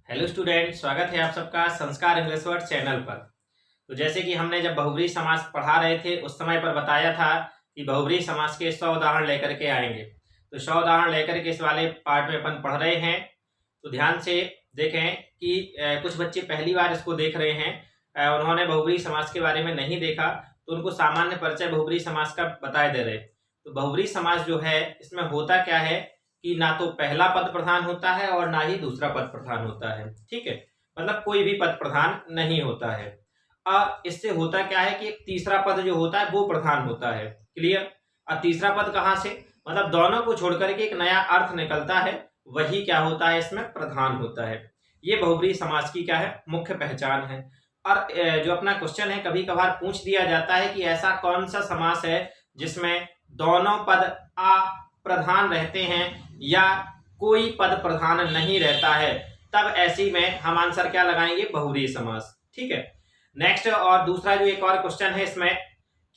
Hello student, स्वागत है आप सबका संस्कार इंग्लिश वर्ड चैनल पर। तो जैसे कि हमने जब बहुब्रीहि समास पढ़ा रहे थे उस समय पर बताया था कि बहुब्रीहि समास के 100 उदाहरण लेकर के आएंगे। तो 100 उदाहरण लेकर के इस वाले पार्ट में अपन पढ़ रहे हैं। तो ध्यान से देखें कि कुछ बच्चे पहली बार इसको देख रहे हैं, उन्होंने बहुब्रीहि समास के बारे में नहीं देखा, तो उनको सामान्य परिचय बहुब्रीहि समास का बताए दे रहे। तो बहुब्रीहि समास जो है इसमें होता क्या है कि ना तो पहला पद प्रधान होता है और ना ही दूसरा पद प्रधान होता है। ठीक है, मतलब कोई भी पद प्रधान नहीं होता है। और इससे होता क्या है कि एक तीसरा पद जो होता है वो प्रधान होता है। क्लियर? और तीसरा पद कहां से, मतलब दोनों को छोड़कर के एक नया अर्थ निकलता है, वही क्या होता है, इसमें प्रधान होता है। ये बहुब्रीहि समास की क्या है, मुख्य पहचान है। और जो अपना क्वेश्चन है, कभी कभार पूछ दिया जाता है कि ऐसा कौन सा समास है जिसमें दोनों पद प्रधान रहते हैं या कोई पद प्रधान नहीं रहता है, तब ऐसी में हम आंसर क्या लगाएंगे, बहुब्रीहि समास। ठीक है, नेक्स्ट। और दूसरा जो एक और क्वेश्चन है इसमें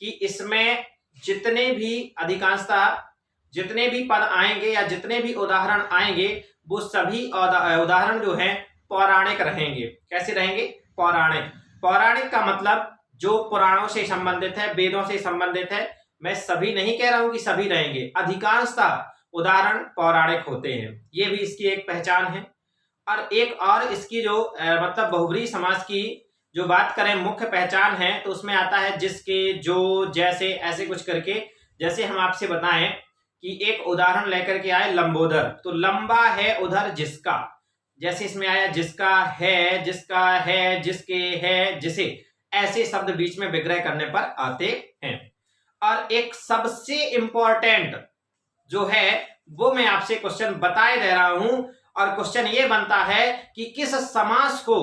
कि इसमें जितने भी अधिकांशतः जितने भी पद आएंगे या जितने भी उदाहरण आएंगे वो सभी उदाहरण जो हैं पौराणिक रहेंगे। कैसे रहेंगे, पौराणिक। पौराणिक का मतलब जो पुराणों से संबंधित है, वेदों से संबंधित है। मैं सभी नहीं कह रहा हूं कि सभी रहेंगे, अधिकांशतः उदाहरण पौराणिक होते हैं। ये भी इसकी एक पहचान है। और एक और इसकी जो मतलब बहुब्रीहि समास की जो बात करें मुख्य पहचान है, तो उसमें आता है जिसके, जो, जैसे, ऐसे कुछ करके। जैसे हम आपसे बताएं कि एक उदाहरण लेकर के आए लंबोदर, तो लंबा है उधर जिसका, जैसे इसमें आया जिसका है, जिसके है, जिसे, ऐसे शब्द बीच में विग्रह करने पर आते हैं। और एक सबसे इंपॉर्टेंट जो है वो मैं आपसे क्वेश्चन बताए दे रहा हूं, और क्वेश्चन ये बनता है कि किस समास को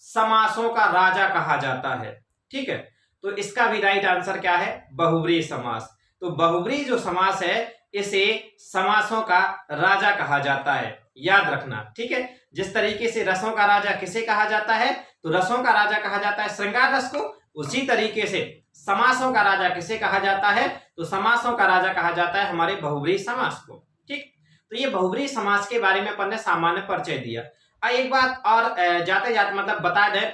समासों का राजा कहा जाता है। ठीक है, तो इसका भी राइट आंसर क्या है, बहुब्रीहि समास। तो बहुब्रीहि जो समास है इसे समासों का राजा कहा जाता है, याद रखना। ठीक है, जिस तरीके से रसों का राजा किसे कहा जाता है, तो रसों का राजा कहा जाता है श्रृंगार रस को, उसी तरीके से समासों का राजा किसे कहा जाता है, तो समासों का राजा कहा जाता है हमारे बहुब्रीहि समास को। ठीक, तो ये बहुब्रीहि समास के बारे में अपन ने सामान्य परिचय दिया। एक बात और जाते जाते मतलब बता दें,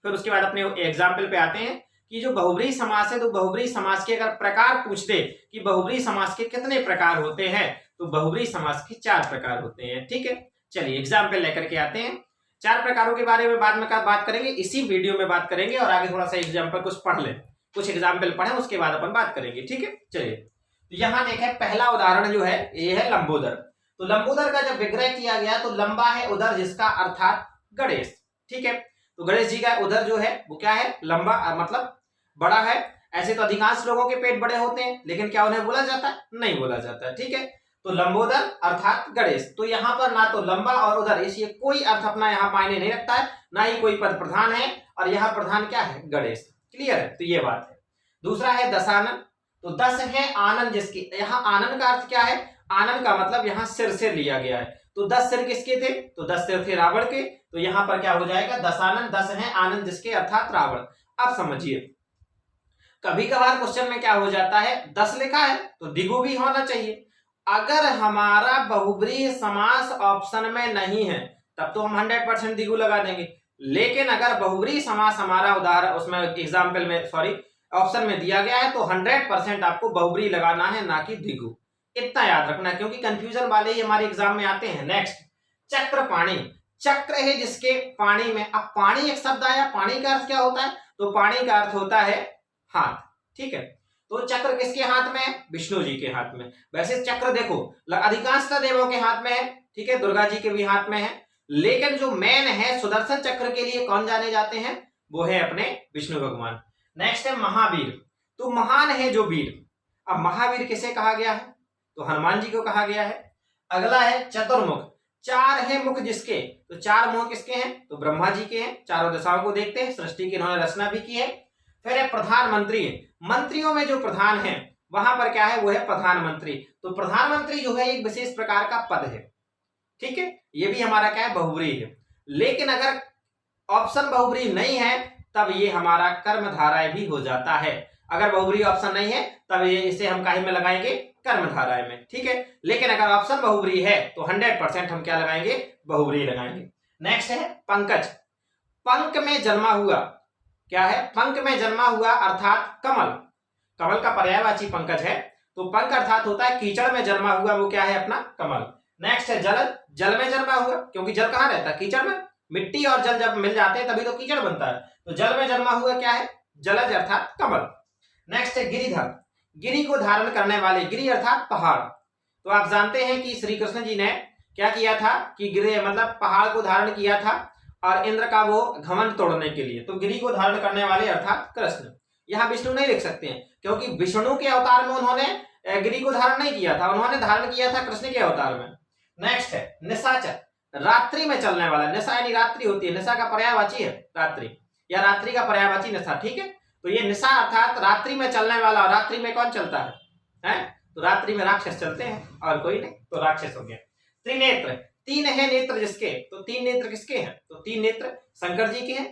फिर उसके बाद अपने एग्जाम्पल पे आते हैं कि जो बहुब्रीहि समास है, तो बहुब्रीहि समास के अगर प्रकार पूछ दे कि बहुब्रीहि समास के कितने प्रकार होते हैं, तो बहुब्रीहि समास के 4 प्रकार होते हैं। ठीक है, चलिए एग्जाम्पल लेकर के आते हैं। 4 प्रकारों के बारे में बाद में बात करेंगे, इसी वीडियो में बात करेंगे, और आगे थोड़ा सा एग्जाम्पल कुछ पढ़ लें, कुछ एग्जाम्पल पढ़ें, उसके बाद अपन बात करेंगे। ठीक है, चलिए तो यहां देखें, पहला उदाहरण जो है ये है लंबोदर। तो लंबोदर का जब विग्रह किया गया तो लंबा है उधर जिसका, अर्थात गणेश। ठीक है, तो गणेश जी का उधर जो है वो क्या है, लंबा, मतलब बड़ा है। ऐसे तो अधिकांश लोगों के पेट बड़े होते हैं, लेकिन क्या उन्हें बोला जाता है, नहीं बोला जाता है। ठीक है, तो लंबोदर अर्थात गणेश। तो यहाँ पर ना तो लंबा और उधर, इसलिए कोई अर्थ अपना यहाँ मायने नहीं रखता है, ना ही कोई पद प्रधान है, और यहाँ प्रधान क्या है, गणेश। क्लियर है, तो ये बात है। दूसरा है दशानन, तो 10 है आनंद जिसकी। यहाँ आनंद का अर्थ क्या है, आनंद का मतलब यहाँ सिर से लिया गया है। तो 10 सिर किसके थे, तो 10 सिर थे रावण के। तो यहाँ पर क्या हो जाएगा, दशानन, 10 है आनंद जिसके, अर्थात रावण। अब समझिए, कभी कभार क्वेश्चन में क्या हो जाता है, 10 लिखा है तो द्विगु भी होना चाहिए। अगर हमारा बहुब्रीहि समास ऑप्शन में नहीं है तब तो हम 100% द्विगु लगा देंगे। लेकिन अगर बहुब्रीहि समास हमारा उदाहरण उसमें एग्जाम्पल में, सॉरी, ऑप्शन में दिया गया है, तो 100% आपको बहुब्रीहि लगाना है, ना कि द्विगु। इतना याद रखना, क्योंकि कंफ्यूजन वाले ही हमारे एग्जाम में आते हैं। नेक्स्ट, चक्रपाणि। चक्र है जिसके पानी में। अब पानी एक शब्द आया, पानी का अर्थ क्या होता है, तो पानी का अर्थ होता है हाथ। ठीक है, तो चक्र किसके हाथ में है, विष्णु जी के हाथ में। वैसे चक्र देखो अधिकांशतः देवों के हाथ में है, ठीक है, दुर्गा जी के भी हाथ में है, लेकिन जो मेन है सुदर्शन चक्र के लिए कौन जाने जाते हैं, वो है अपने विष्णु भगवान। नेक्स्ट है महावीर, तो महान है जो वीर। अब महावीर किसे कहा गया है, तो हनुमान जी को कहा गया है। अगला है चतुर्मुख, 4 है मुख जिसके। तो 4 मुख किसके हैं, तो ब्रह्मा जी के हैं। चारों दिशाओं को देखते हैं, सृष्टि की इन्होंने रचना भी की है। फिर है प्रधानमंत्री, मंत्रियों में जो प्रधान है वहां पर क्या है, वो है प्रधानमंत्री। तो प्रधानमंत्री जो है एक विशेष प्रकार का पद है। ठीक है, ये भी हमारा क्या है, बहुब्रीहि है। लेकिन अगर ऑप्शन बहुब्रीहि नहीं है तब ये हमारा कर्मधारय भी हो जाता है। अगर बहुब्रीहि ऑप्शन नहीं है तब ये इसे हम काहे में लगाएंगे, कर्मधारय में। ठीक है, लेकिन अगर ऑप्शन बहुब्रीहि है तो 100% हम क्या लगाएंगे, बहुब्रीहि लगाएंगे। नेक्स्ट है पंकज, पंख में जन्मा हुआ, क्या है, पंख में जन्मा हुआ अर्थात कमल, कमल का पर्यायवाची पंकज है, तो पंख अर्थात होता है कीचड़ में जन्मा हुआ, वो क्या है, अपना कमल। नेक्स्ट है जलज, जल में जन्मा हुआ, क्योंकि जल कहाँ रहता है, कीचड़ में, मिट्टी और जल जब मिल जाते हैं तभी तो कीचड़ बनता है, तो जल में जन्मा हुआ क्या है, जलज अर्थात कमल। नेक्स्ट है गिरिधर, गिरि को धारण करने वाले, गिरि अर्थात पहाड़, तो आप जानते हैं कि श्री कृष्ण जी ने क्या किया था कि गिरि मतलब पहाड़ को धारण किया था और इंद्र का वो घमंड तोड़ने के लिए, तो गिरि को धारण करने वाले अर्थात कृष्ण। यहाँ विष्णु नहीं लिख सकते हैं क्योंकि विष्णु के अवतार में उन्होंने गिरि को धारण नहीं किया था, उन्होंने धारण किया था कृष्ण के अवतार में। नेक्स्ट है निशाचर, रात्रि में चलने वाला, निशा यानी रात्रि होती है, निशा का पर्यायवाची है रात्रि, या रात्रि का पर्यायवाची निशा, ठीक है, तो ये निशा अर्थात रात्रि में चलने वाला, और रात्रि में कौन चलता है? तो रात्रि में राक्षस चलते हैं और कोई नहीं, तो राक्षस हो गया। त्रिनेत्र, तीन है नेत्र जिसके, तो तीन नेत्र किसके हैं, तो तीन नेत्र शंकर जी के हैं,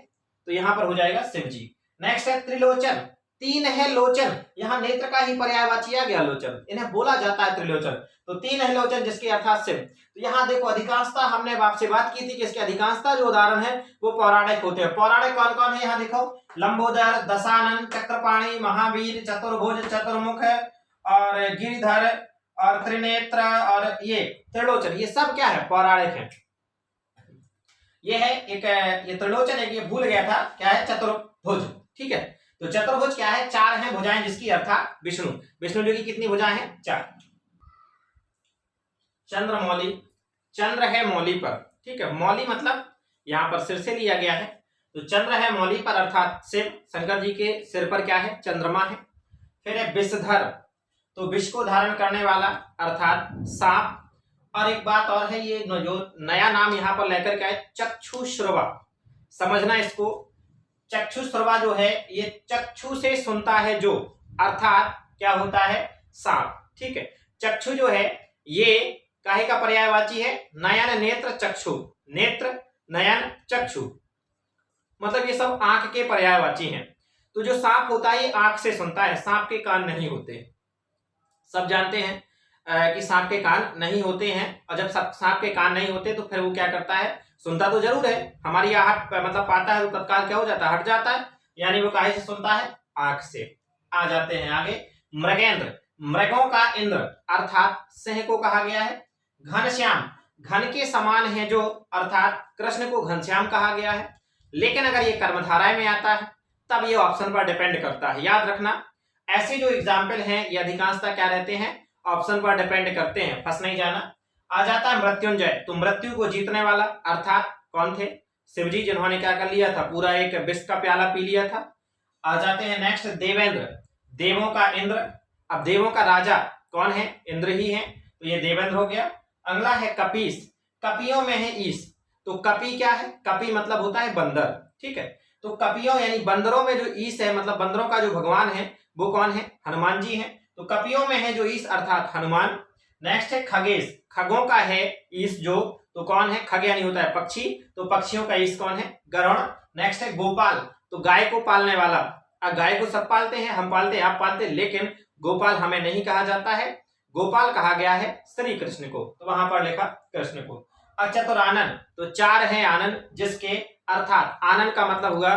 तो यहां पर हो जाएगा शिव जी। नेक्स्ट है त्रिलोचन, तीन है लोचन, यहाँ नेत्र का ही पर्यायवाची आ गया लोचन, इन्हें बोला जाता है त्रिलोचन, तो तीन है लोचन जिसके अर्थात शिव। तो यहाँ देखो अधिकांशता हमने आपसे बात की थी कि इसके अधिकांशता जो उदाहरण है वो पौराणिक होते हैं। पौराणिक कौन कौन है, यहाँ देखो, लंबोदर, दशानन, चक्रपाणी, महावीर, चतुर्भुज, चतुर्मुख और गिरिधर और त्रिनेत्र और ये त्रिलोचन, ये सब क्या है, पौराणिक है। ये है एक, ये त्रिलोचन है, ये भूल गया था, क्या है, चतुर्भुज, ठीक है, तो चतुर्भुज क्या है, चार हैं भुजाएं जिसकी अर्थात विष्णु, विष्णु जी की कितनी भुजाएं हैं, चार। चंद्रमौली, चंद्र है मौली पर, ठीक है, मौली मतलब यहां पर सिर से लिया गया है, तो चंद्र है मौली पर अर्थात शिव, शंकर जी के सिर पर क्या है, चंद्रमा है। फिर है विषधर, तो विष को धारण करने वाला अर्थात सांप। और एक बात और है, ये जो नया नाम यहाँ पर लेकर के आए, चक्षुश्रवा, समझना इसको, चक्षुश्रवा जो है ये चक्षु से सुनता है जो, अर्थात क्या होता है, सांप, ठीक है। चक्षु जो है ये काहे का पर्यायवाची है, नयन, नेत्र, चक्षु, नेत्र, नयन, चक्षु, मतलब ये सब आंख के पर्यायवाची हैं। तो जो सांप होता है ये आंख से सुनता है, सांप के कान नहीं होते, सब जानते हैं कि सांप के कान नहीं होते हैं, और जब सांप के कान नहीं होते तो फिर वो क्या करता है, सुनता तो जरूर है, हमारी आहट मतलब पाता है तो तत्काल क्या हो जाता है, हट जाता है, यानी वो काहे से सुनता है, आंख से। आ जाते हैं आगे, मृगेंद्र, मृगों का इंद्र अर्थात सिंह को कहा गया है। घनश्याम, घन के समान है जो, अर्थात कृष्ण को घनश्याम कहा गया है, लेकिन अगर ये कर्मधारय में आता है तब ये ऑप्शन पर डिपेंड करता है, याद रखना, ऐसे जो एग्जाम्पल हैं ये अधिकांशतः क्या रहते हैं, ऑप्शन पर डिपेंड करते हैं, फंस नहीं जाना। आ जाता है मृत्युंजय, तो मृत्यु को जीतने वाला अर्थात कौन थे, शिवजी, जिन्होंने क्या कर लिया था, पूरा एक विष का प्याला पी लिया था। आ जाते हैं नेक्स्ट देवेंद्र, देवों का इंद्र, अब देवों का राजा कौन है, इंद्र ही है, तो ये देवेंद्र हो गया। अगला है कपीस, कपियों में है ईश, तो कपी क्या है, कपी मतलब होता है बंदर, ठीक है, तो कपियों यानी बंदरों में जो ईश है, मतलब बंदरों का जो भगवान है वो कौन है, हनुमान जी है, तो कपियों में है जो ईश अर्थात हनुमान। नेक्स्ट है खगेश, खगों का है ईश जो, तो कौन है, खग यानी होता है पक्षी, तो पक्षियों का ईश कौन है, गरुड़। नेक्स्ट है गोपाल, तो गाय को पालने वाला, अब गाय को सब पालते हैं, हम पालते हैं, आप पालते हैं, लेकिन गोपाल हमें नहीं कहा जाता है, गोपाल कहा गया है श्री कृष्ण को, तो वहां पर लिखा कृष्ण को। चतुरानन, तो चार है आनंद जिसके, अर्थात आनंद का मतलब हुआ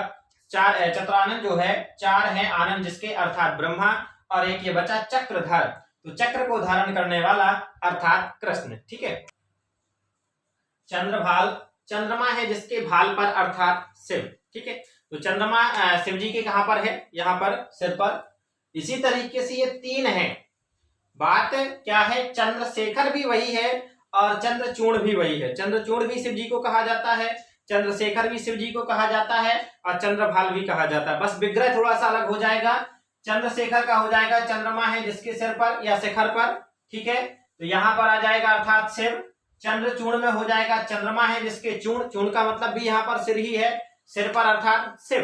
चार, चतुरानन जो है चार है आनंद जिसके, अर्थात ब्रह्मा, और एक ये बचा चक्रधर, तो चक्र को धारण करने वाला अर्थात कृष्ण, ठीक है। चंद्रभाल, चंद्रमा है जिसके भाल पर अर्थात शिव, ठीक है, तो चंद्रमा शिव जी के कहां पर है, यहां पर सिर पर। इसी तरीके से ये तीन है, बात क्या है, चंद्रशेखर भी वही है और चंद्रचूड़ भी वही है, चंद्रचूड़ भी शिव जी को कहा जाता है, चंद्रशेखर भी शिव जी को कहा जाता है और चंद्रभाल भी कहा जाता है, बस विग्रह थोड़ा सा अलग हो जाएगा, चंद्रशेखर का हो जाएगा चंद्रमा है जिसके सिर पर या शिखर पर, ठीक है, तो यहां पर आ जाएगा अर्थात शिव। चंद्रचूड़ में हो जाएगा चंद्रमा है जिसके चूड़, चूड़ का मतलब भी यहाँ पर सिर ही है, सिर पर अर्थात शिव।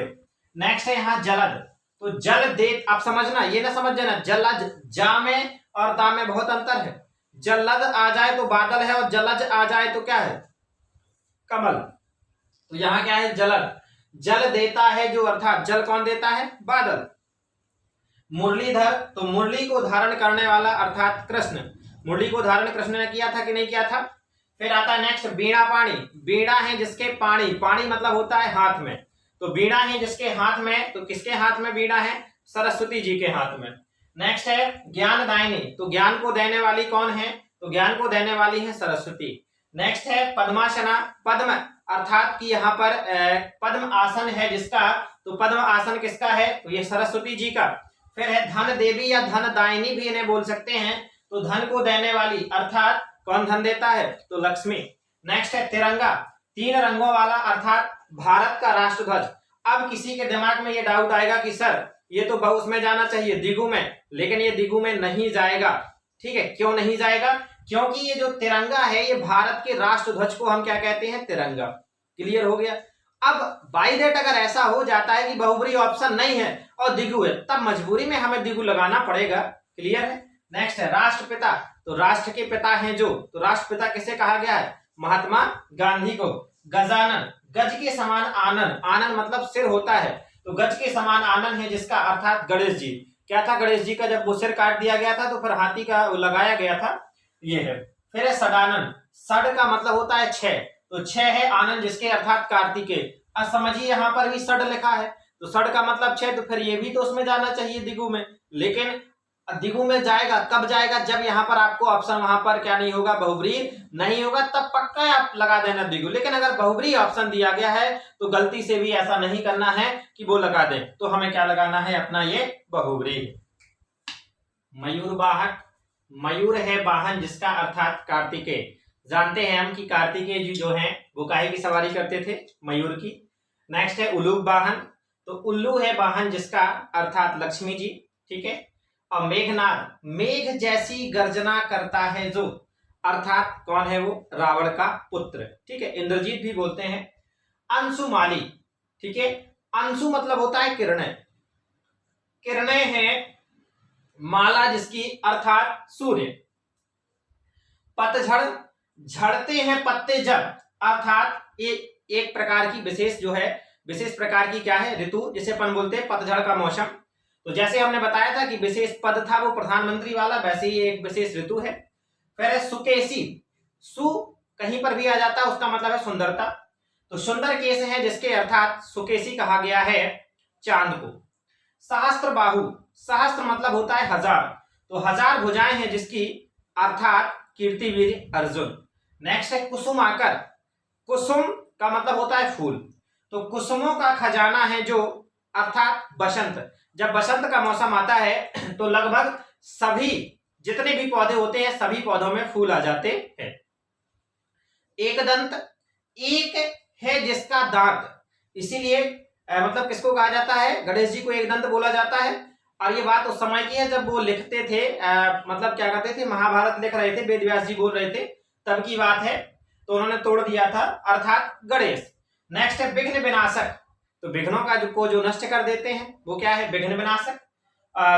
नेक्स्ट है यहाँ जलद, तो जल दे, आप समझना, ये ना समझ जाना, जलज जा में और दा में बहुत अंतर है, जलद आ जाए तो बादल है और जलज आ जाए तो क्या है, कमल, तो यहाँ क्या है, जलद, जल देता है जो, अर्थात जल कौन देता है, बादल। मुरलीधर, तो मुरली को धारण करने वाला अर्थात कृष्ण, मुरली को धारण कृष्ण ने किया था कि नहीं किया था। फिर आता है नेक्स्ट वीणा पाणी। वीणा है जिसके पाणी, पाणी मतलब होता है हाथ में, तो वीणा है जिसके हाथ में, तो किसके हाथ में वीणा है? सरस्वती जी के हाथ में। नेक्स्ट है ज्ञानदायिनी, तो ज्ञान को देने वाली कौन है? तो ज्ञान को देने वाली है सरस्वती। नेक्स्ट है पद्मासना। पद्म अर्थात कि यहाँ पर पद्म आसन है जिसका, तो पद्म आसन किसका है? तो ये सरस्वती जी का। फिर है धन देवी या धन दायिनी भी इन्हें बोल सकते हैं, तो धन को देने वाली अर्थात कौन धन देता है? तो लक्ष्मी। नेक्स्ट है तिरंगा, 3 रंगों वाला अर्थात भारत का राष्ट्रध्वज। अब किसी के दिमाग में ये डाउट आएगा कि सर ये तो बहु में जाना चाहिए, दिगु में, लेकिन ये दिगु में नहीं जाएगा। ठीक है, क्यों नहीं जाएगा? क्योंकि ये जो तिरंगा है ये भारत के राष्ट्रध्वज को हम क्या कहते हैं? तिरंगा। क्लियर हो गया। अब बाय दैट अगर ऐसा हो जाता है कि बहुब्री ऑप्शन नहीं है और दिगु है, तब मजबूरी में हमें दिगु लगाना पड़ेगा। क्लियर है। नेक्स्ट है राष्ट्रपिता, तो राष्ट्र के पिता हैं जो, तो राष्ट्रपिता किसे कहा गया है? महात्मा गांधी को। गजानन, गज के समान आनन, आनन मतलब सिर होता है, तो गज के समान आनन है जिसका अर्थात गणेश जी। क्या था गणेश जी का? जब वो सिर काट दिया गया था तो फिर हाथी का लगाया गया था, ये है। फिर है सडानन, सड का मतलब होता है 6, तो 6 है आनंद जिसके अर्थात कार्तिकेय। अब समझिए यहाँ पर भी सड लिखा है, तो सड का मतलब 6, तो फिर ये भी तो उसमें जाना चाहिए दिगु में, लेकिन दिगु में जाएगा कब जाएगा? जब यहाँ पर आपको ऑप्शन वहां पर क्या नहीं होगा? बहुब्री नहीं होगा, तब पक्का आप लगा देना दिगु। लेकिन अगर बहुब्री ऑप्शन दिया गया है तो गलती से भी ऐसा नहीं करना है कि वो लगा दें, तो हमें क्या लगाना है? अपना ये बहुब्री। मयूर वाहक, मयूर है वाहन जिसका अर्थात कार्तिकेय। जानते हैं हम कि कार्तिकेय जी जो हैं वो काहे की सवारी करते थे? मयूर की। नेक्स्ट है उल्लू वाहन, तो उल्लू है वाहन जिसका अर्थात लक्ष्मी जी। ठीक है। और मेघनाद, मेघ जैसी गर्जना करता है जो, अर्थात कौन है वो? रावण का पुत्र। ठीक है, इंद्रजीत भी बोलते हैं। अंशुमाली, ठीक है, अंशु मतलब होता है किरणें, किरणें हैं माला जिसकी अर्थात सूर्य। पतझड़, झड़ते हैं पत्ते जब, अर्थात एक प्रकार की विशेष जो है, विशेष प्रकार की क्या है? ऋतु, जिसे अपन बोलते हैं पतझड़ का मौसम। तो जैसे हमने बताया था कि विशेष पद था वो प्रधानमंत्री वाला, वैसे ही एक विशेष ऋतु है। फिर है सुकेशी, सु कहीं पर भी आ जाता है उसका मतलब है सुंदरता, तो सुंदर केश है जिसके अर्थात सुकेशी कहा गया है चांद को। सहस्त्र बाहु, सहस्त्र मतलब होता है 1000, तो 1000 भुजाएं हैं जिसकी अर्थात कीर्तिवीर अर्जुन। नेक्स्ट है कुसुमाकर, कुसुम का मतलब होता है फूल, तो कुसुमों का खजाना है जो, अर्थात बसंत। जब बसंत का मौसम आता है तो लगभग सभी जितने भी पौधे होते हैं सभी पौधों में फूल आ जाते हैं। एक दंत, एक है जिसका दांत, इसीलिए मतलब किसको कहा जाता है? गणेश जी को एक दंत बोला जाता है। और ये बात उस समय की है जब वो लिखते थे, मतलब क्या करते थे? महाभारत लिख रहे थे, वेद व्यास जी बोल रहे थे, तब की बात है, तो उन्होंने तोड़ दिया था, अर्थात गणेश। नेक्स्ट है विघ्न विनाशक, तो विघ्नों का जो नष्ट कर देते हैं वो क्या है? विघ्न विनाशक।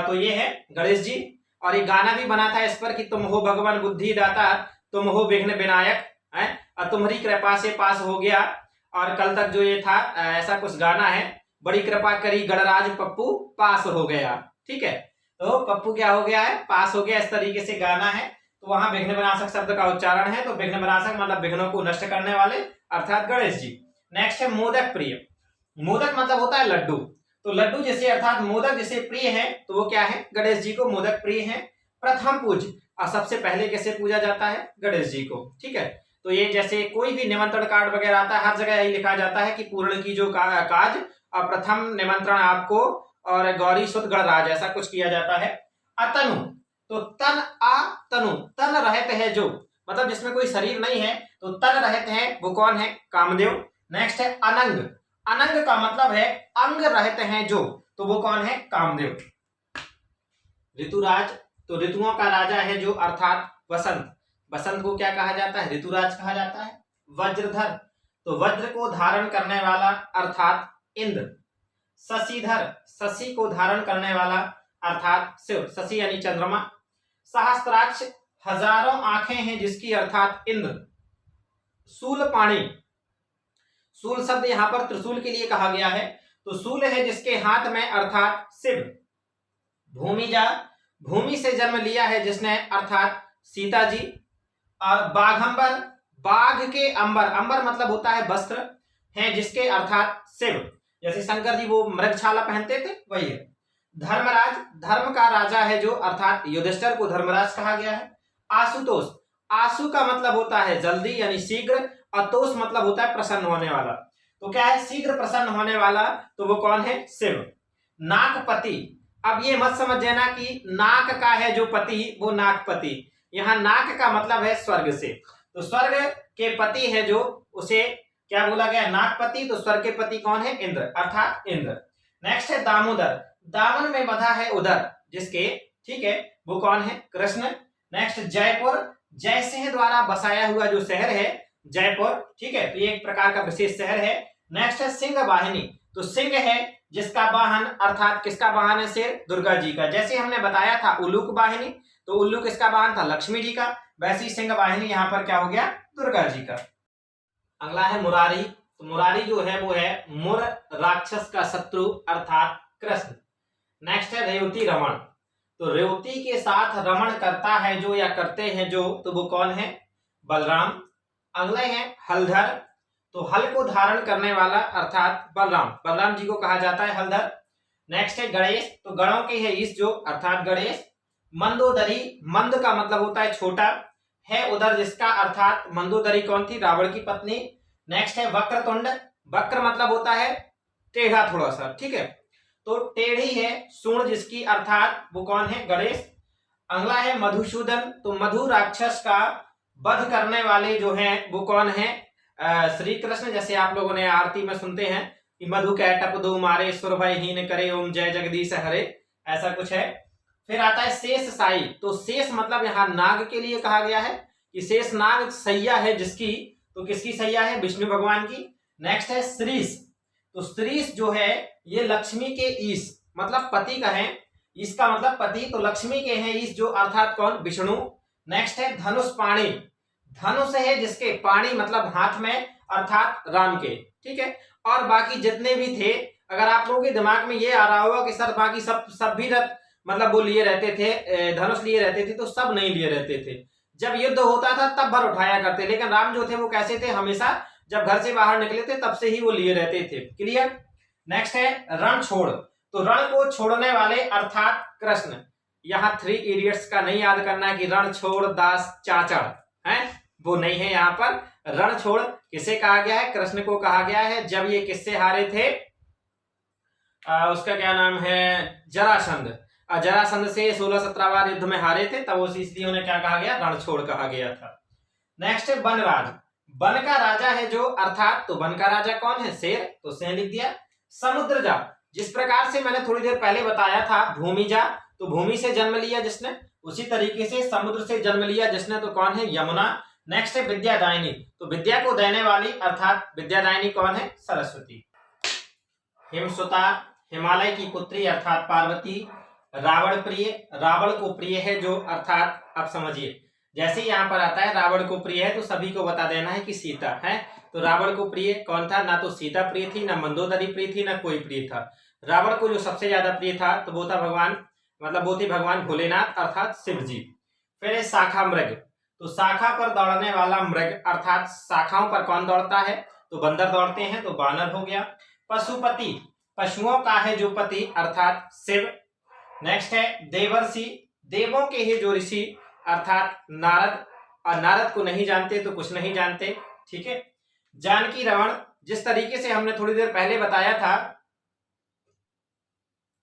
तो ये है गणेश जी। और ये गाना भी बना था इस पर कि तुम हो भगवान बुद्धि दाता, तुम हो विघ्न विनायक, है और तुम्हारी कृपा से पास हो गया। और कल तक जो ये था ऐसा कुछ गाना है, बड़ी कृपा करी गणराज पप्पू पास हो गया। ठीक है, तो पप्पू क्या हो गया है? पास हो गया, इस तरीके से गाना है। तो वहां विघ्न विनाशक शब्द का उच्चारण है, तो विघ्न विनाशक मतलब विघ्नों को नष्ट करने वाले, अर्थात गणेश जी। नेक्स्ट है मोदक प्रिय, मोदक मतलब होता है लड्डू, तो लड्डू जैसे अर्थात मोदक जैसे प्रिय है, तो वो क्या है? गणेश जी को मोदक प्रिय है। प्रथम पूज, और सबसे पहले कैसे पूजा जाता है? गणेश जी को। ठीक है, तो ये जैसे कोई भी निमंत्रण कार्ड वगैरह आता है हर जगह यही लिखा जाता है कि पूर्ण की जो काज और प्रथम निमंत्रण आपको, और गौरी सुत गणराज, ऐसा कुछ किया जाता है। अतनु, तो तन आ तनु, तन रहते हैं जो, मतलब जिसमें कोई शरीर नहीं है, तो तन रहते हैं वो कौन है? कामदेव। नेक्स्ट है अनंग, अनंग का मतलब है अंग रहते हैं जो, तो वो कौन है? कामदेव। ऋतुराज, तो ऋतुओं का राजा है जो, अर्थात वसंत, वसंत को क्या कहा जाता है? ऋतुराज कहा जाता है। वज्रधर, तो वज्र को धारण करने वाला, अर्थात इंद्र। शशिधर, शशि को धारण करने वाला, अर्थात शिव, शशि यानी चंद्रमा। सहस्त्राक्ष, हजारों आंखें हैं जिसकी, अर्थात इंद्र। शूलपाणी, शूल शब्द यहां पर त्रिशूल के लिए कहा गया है, तो शूल है जिसके हाथ में, अर्थात शिव। भूमिजा, भूमि से जन्म लिया है जिसने, अर्थात सीता जी। और बाघंबर, बाघ के अंबर, अंबर मतलब होता है वस्त्र, है जिसके अर्थात शिव, जैसे शंकर जी वो मृगछाला पहनते थे वही है। धर्मराज, धर्म का राजा है जो, अर्थात युधिष्ठिर को धर्मराज कहा गया है। आशुतोष, आशु का मतलब होता है जल्दी यानी शीघ्र, और तोष मतलब होता है प्रसन्न होने वाला। तो क्या है शीघ्र प्रसन्न होने वाला, तो वो कौन है शिव। नागपति, अब ये मत समझ जाना कि नाग का है जो पति वो नागपति, यहाँ नाग का मतलब है स्वर्ग से, तो स्वर्ग के पति है जो, उसे क्या बोला गया नागपति, तो स्वर्ग के पति कौन है इंद्र, अर्थात इंद्र। नेक्स्ट है दामोदर, दामन में बंधा है उदर जिसके, ठीक है वो कौन है कृष्ण। नेक्स्ट जयपुर, जय सिंह द्वारा बसाया हुआ जो शहर है जयपुर, ठीक है तो ये एक प्रकार का विशेष शहर है। नेक्स्ट है सिंह वाहिनी, तो सिंह है जिसका वाहन, अर्थात किसका वाहन है शेर, दुर्गा जी का। जैसे हमने बताया था उल्लूक वाहिनी, तो उल्लू किसका वाहन था लक्ष्मी जी का, वैसी सिंह वाहिनी यहाँ पर क्या हो गया दुर्गा जी का। अगला है मुरारी, तो मुरारी जो है वो है मुर राक्षस का शत्रु अर्थात कृष्ण। नेक्स्ट है रेवती रमण, तो रेवती के साथ रमण करता है जो या करते हैं जो, तो वो कौन है बलराम। अगले हैं हलधर, तो हल को धारण करने वाला अर्थात बलराम, बलराम जी को कहा जाता है हलधर। नेक्स्ट है गणेश, तो गणों के है ईश जो, अर्थात गणेश। मंदोदरी, मंद का मतलब होता है छोटा, है उधर जिसका, अर्थात मंदोदरी कौन थी रावण की पत्नी। नेक्स्ट है वक्रतुंड, वक्र मतलब होता है टेढ़ा थोड़ा सा, ठीक है तो टेढ़ी है सूंड जिसकी, अर्थात वो कौन है गणेश। अगला है मधुसूदन, तो मधु राक्षस का वध करने वाले जो हैं वो कौन है श्री कृष्ण। जैसे आप लोगों ने आरती में सुनते हैं कि मधु कै टप दो मारे सुर भय हीन करे ओम जय जगदीश हरे, ऐसा कुछ है। फिर आता है शेष साई, तो शेष मतलब यहाँ नाग के लिए कहा गया है कि शेष नाग सैया है जिसकी, तो किसकी सैया है विष्णु भगवान की। नेक्स्ट है श्रीश, तो श्रीश जो है ये लक्ष्मी के ईश मतलब पति का है, इसका मतलब पति, तो लक्ष्मी के हैं ईश जो, अर्थात कौन विष्णु। नेक्स्ट है धनुष पाणी, धनुष है जिसके, पाणी मतलब हाथ में, अर्थात राम के, ठीक है। और बाकी जितने भी थे, अगर आप लोगों के दिमाग में ये आ रहा होगा कि सर बाकी सब भी रथ मतलब वो लिए रहते थे, धनुष लिए रहते थे, तो सब नहीं लिए रहते थे। जब युद्ध होता था तब भर उठाया करते, लेकिन राम जो थे वो कैसे थे, हमेशा जब घर से बाहर निकले थे तब से ही वो लिए रहते थे। क्लियर। नेक्स्ट है रण छोड़, तो रण को छोड़ने वाले अर्थात कृष्ण। यहाँ 3 इडियट्स का नहीं याद करना है कि रण छोड़ दास चाचड़ है, वो नहीं है यहाँ पर। रण छोड़ किसे कहा गया है, कृष्ण को कहा गया है जब ये किससे हारे थे, उसका क्या नाम है जरासंध, जरासंध से 16-17 बार युद्ध में हारे थे, तब इसलिए उन्हें क्या कहा गया रण छोड़ कहा गया था। नेक्स्ट है वनराज, वन का राजा है जो, अर्थात तो वन का राजा कौन है शेर, तो शेर लिख दिया। समुद्रजा, जिस प्रकार से मैंने थोड़ी देर पहले बताया था भूमिजा, तो भूमि से जन्म लिया जिसने, उसी तरीके से समुद्र से जन्म लिया जिसने, तो कौन है यमुना। नेक्स्ट है विद्यादायिनी, तो विद्या को देने वाली अर्थात विद्यादायिनी कौन है सरस्वती। हिमसुता, हिमालय की पुत्री अर्थात पार्वती। रावण प्रिय, रावण को प्रिय है जो, अर्थात आप समझिए जैसे यहाँ पर आता है रावण को प्रिय है तो सभी को बता देना है कि सीता है, तो रावण को प्रिय कौन था, ना तो सीता प्रिय थी, ना मंदोदरी प्रिय थी, ना कोई प्रिय था। रावण को जो सबसे ज्यादा प्रिय था तो वो था भगवान, मतलब वो थे भगवान भोलेनाथ अर्थात शिव जी। फिर शाखा मृग, तो शाखा पर दौड़ने वाला मृग, अर्थात शाखाओं पर कौन दौड़ता है, तो बंदर दौड़ते हैं, तो बानर हो गया। पशुपति, पशुओं का है जो पति, अर्थात शिव। नेक्स्ट है देवर्षि, देवों के ही जो ऋषि, अर्थात नारद, और नारद को नहीं जानते तो कुछ नहीं जानते, ठीक है। जानकी रमण, जिस तरीके से हमने थोड़ी देर पहले बताया था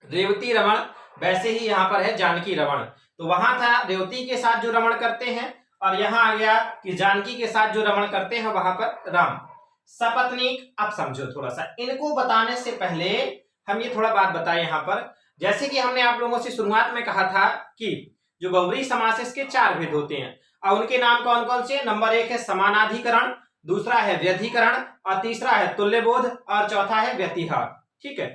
रेवती रमण, वैसे ही यहाँ पर है जानकी रमण। तो वहां था रेवती के साथ जो रमण करते हैं, और यहाँ आ गया कि जानकी के साथ जो रमण करते हैं वहां पर राम। सपत्नीक, अब समझो थोड़ा सा, इनको बताने से पहले हम ये थोड़ा बात बताएं यहाँ पर। जैसे कि हमने आप लोगों से शुरुआत में कहा था कि जो बहुव्रीहि समास है इसके 4 भेद होते हैं, और उनके नाम कौन कौन से, नंबर 1 है समानाधिकरण, दूसरा है व्यधिकरण, और तीसरा है तुल्यबोध, और चौथा है व्यतिहार, ठीक है।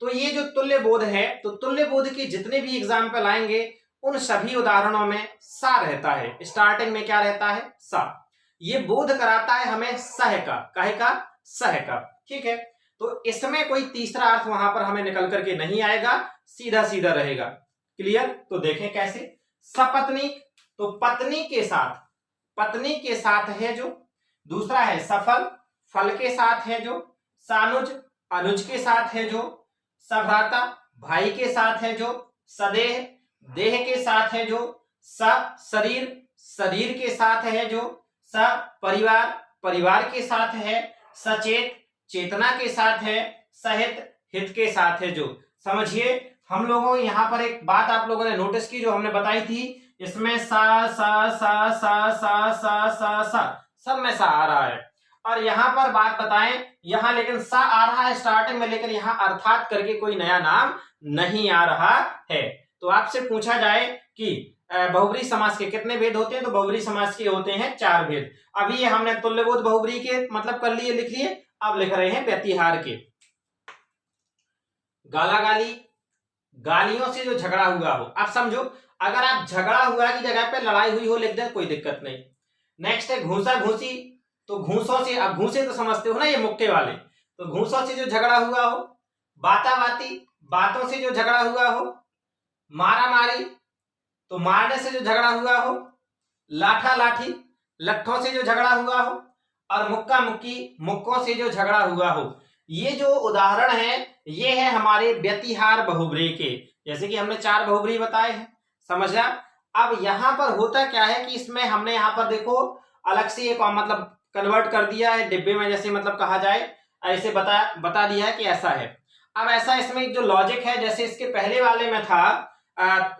तो ये जो तुल्यबोध है, तो तुल्यबोध के जितने भी एग्जाम्पल आएंगे उन सभी उदाहरणों में सा रहता है, स्टार्टिंग में क्या रहता है सा। ये बोध कराता है हमें सह का, काहे का, सह का, ठीक है। तो इसमें कोई तीसरा अर्थ वहां पर हमें निकल करके नहीं आएगा, सीधा सीधा रहेगा। क्लियर। तो देखें कैसे, सपत्नी, तो पत्नी के साथ, पत्नी के साथ है जो, दूसरा है सफल, फल के साथ है जो, सानुज, अनुज के साथ है जो, सभ्राता, भाई के साथ है जो, सदेह, देह के साथ है जो, शरीर, शरीर के साथ है जो, परिवार, परिवार के साथ है, सचेत, चेतना के साथ है, सहित, हित के साथ है जो। समझिए हम लोगों यहाँ पर एक बात आप लोगों ने नोटिस की जो हमने बताई थी, इसमें सा सा सा सा सा सा सा सा सब में सा आ रहा है, और यहाँ पर बात बताएं यहाँ लेकिन सा आ रहा है स्टार्टिंग में, लेकिन यहाँ अर्थात करके कोई नया नाम नहीं आ रहा है। तो आपसे पूछा जाए कि बहुब्री समास के कितने भेद होते हैं, तो बहुब्री समास के होते हैं 4 भेद। अभी ये हमने तुल्यबोध बहुब्री के मतलब कर लिए, लिख लिए, अब लिख रहे हैं व्यतिहार के। गाला गाली, गालियों से जो झगड़ा हुआ हो। अब समझो अगर आप झगड़ा हुआ की जगह पे लड़ाई हुई हो लिख दे कोई दिक्कत नहीं। नेक्स्ट है घूसा घूसी, तो घूसों से, अब घूसे तो समझते हो ना ये मुक्के वाले, तो घूसों से जो झगड़ा हुआ हो। बाता बाती, बातों से जो झगड़ा हुआ हो। मारा मारी, तो मारने से जो झगड़ा हुआ हो। लाठा लाठी, लट्ठों से जो झगड़ा हुआ हो। और मुक्का मुक्की, मुक्कों से जो झगड़ा हुआ हो। ये जो उदाहरण है ये है हमारे व्यतिहार बहुब्री के, जैसे कि हमने 4 बहुब्री बताए हैं, समझा। अब यहां पर होता क्या है कि इसमें हमने यहां पर देखो अलग से एक मतलब कन्वर्ट कर दिया है डिब्बे में, जैसे मतलब कहा जाए ऐसे बता दिया है कि ऐसा है। अब ऐसा इसमें जो लॉजिक है, जैसे इसके पहले वाले में था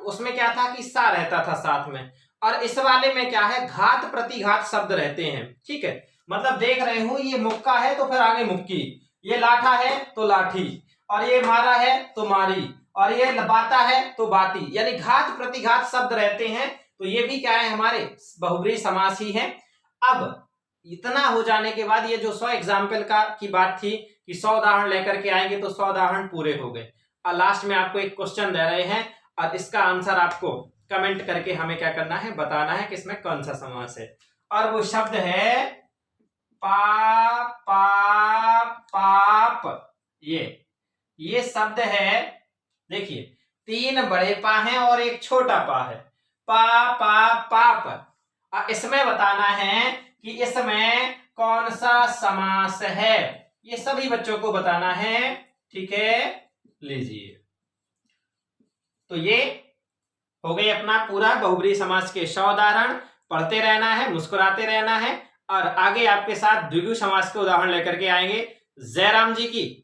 उसमें क्या था कि सा रहता था साथ में, और इस वाले में क्या है घात प्रतिघात शब्द रहते हैं। ठीक है, मतलब देख रहे हो ये मुक्का है तो फिर आगे मुक्की, ये लाठा है तो लाठी, और ये मारा है तो मारी, और ये बाता है तो बाती, यानी घात प्रतिघात शब्द रहते हैं। तो ये भी क्या है हमारे बहुब्री समास ही है। अब इतना हो जाने के बाद ये जो 100 एग्जाम्पल की बात थी कि 100 उदाहरण लेकर के आएंगे, तो 100 उदाहरण पूरे हो गए। और लास्ट में आपको एक क्वेश्चन दे रहे हैं और इसका आंसर आपको कमेंट करके हमें क्या करना है, बताना है कि इसमें कौन सा समास है। और वो शब्द है पा पा पाप। ये शब्द है, देखिए 3 बड़े पा हैं और एक छोटा पा है, पा पा पाप। इसमें बताना है कि इसमें कौन सा समास है, ये सभी बच्चों को बताना है। ठीक है, लीजिए, तो ये हो गई अपना पूरा बहुब्री समास के 100 उदाहरण। पढ़ते रहना है, मुस्कुराते रहना है, और आगे आपके साथ द्विगु समास के उदाहरण लेकर के आएंगे। जय राम जी की।